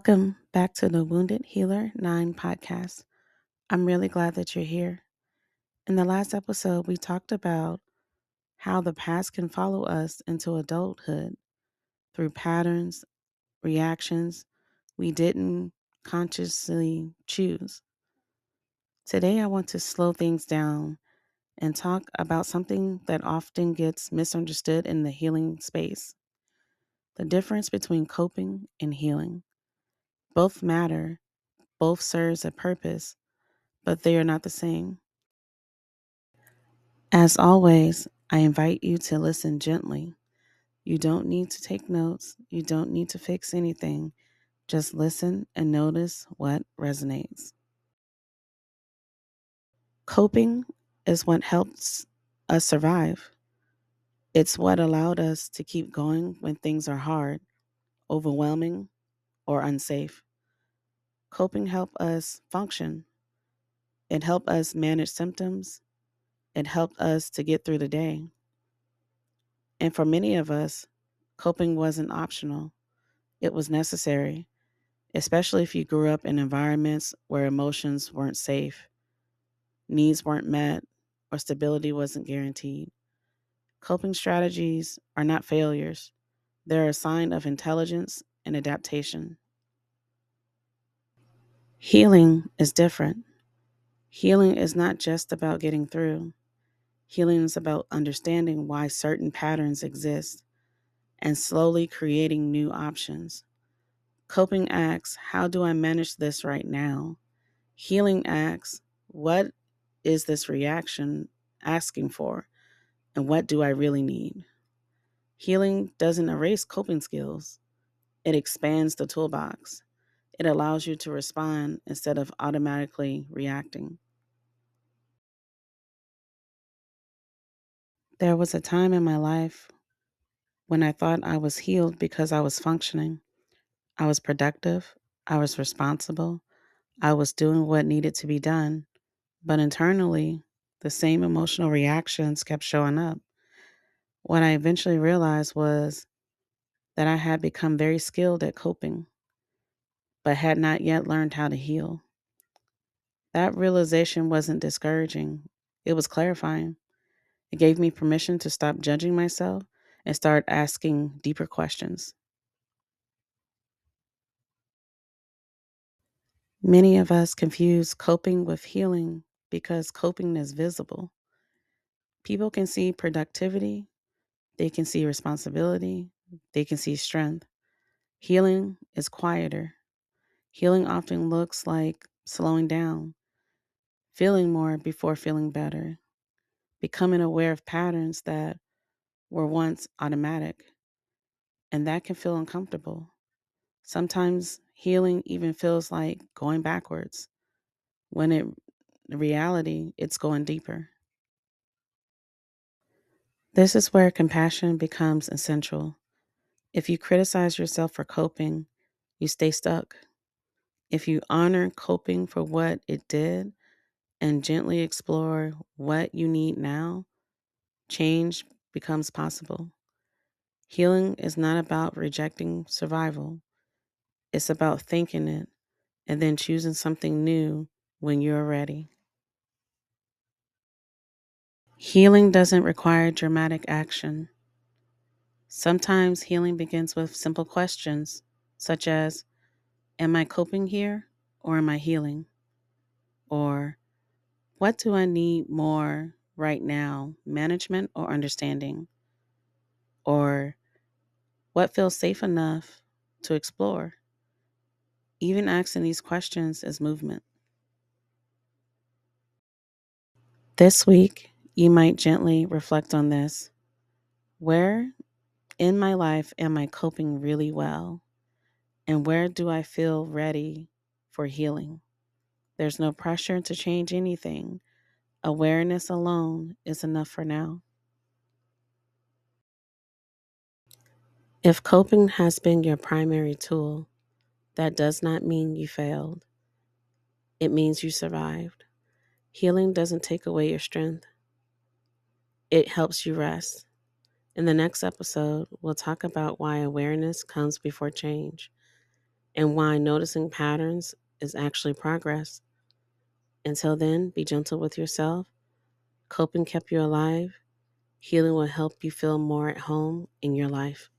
Welcome back to the Wounded Healer 9 podcast. I'm really glad that you're here. In the last episode, we talked about how the past can follow us into adulthood through patterns, reactions we didn't consciously choose. Today, I want to slow things down and talk about something that often gets misunderstood in the healing space: the difference between coping and healing. Both matter, both serves a purpose, but they are not the same. As always, I invite you to listen gently. You don't need to take notes. You don't need to fix anything. Just listen and notice what resonates. Coping is what helps us survive. It's what allowed us to keep going when things are hard, overwhelming, or unsafe. Coping helped us function. It helped us manage symptoms. It helped us to get through the day. And for many of us, coping wasn't optional. It was necessary, especially if you grew up in environments where emotions weren't safe, needs weren't met, or stability wasn't guaranteed. Coping strategies are not failures, they're a sign of intelligence and adaptation. Healing is different. Healing is not just about getting through, healing is about understanding why certain patterns exist and slowly creating new options. Coping asks, how do I manage this right now? Healing asks, what is this reaction asking for? And what do I really need? Healing doesn't erase coping skills, it expands the toolbox. It allows you to respond instead of automatically reacting. There was a time in my life when I thought I was healed because I was functioning. I was productive, I was responsible, I was doing what needed to be done. But internally, the same emotional reactions kept showing up. What I eventually realized was that I had become very skilled at coping, but had not yet learned how to heal. That realization wasn't discouraging, it was clarifying. It gave me permission to stop judging myself and start asking deeper questions. Many of us confuse coping with healing because coping is visible. People can see productivity, they can see responsibility, they can see strength. Healing is quieter. Healing often looks like slowing down, feeling more before feeling better, becoming aware of patterns that were once automatic, and that can feel uncomfortable. Sometimes healing even feels like going backwards, when in reality, it's going deeper. This is where compassion becomes essential. If you criticize yourself for coping, you stay stuck. If you honor coping for what it did and gently explore what you need now, change becomes possible. Healing is not about rejecting survival, it's about thinking it and then choosing something new when you're ready. Healing doesn't require dramatic action. Sometimes healing begins with simple questions, such as, am I coping here or am I healing? Or, what do I need more right now, management or understanding? Or, what feels safe enough to explore? Even asking these questions is movement. This week, you might gently reflect on this. Where in my life am I coping really well? And where do I feel ready for healing? There's no pressure to change anything. Awareness alone is enough for now. If coping has been your primary tool, that does not mean you failed. It means you survived. Healing doesn't take away your strength, it helps you rest. In the next episode, we'll talk about why awareness comes before change. and why noticing patterns is actually progress. Until then, be gentle with yourself. Coping kept you alive. Healing will help you feel more at home in your life.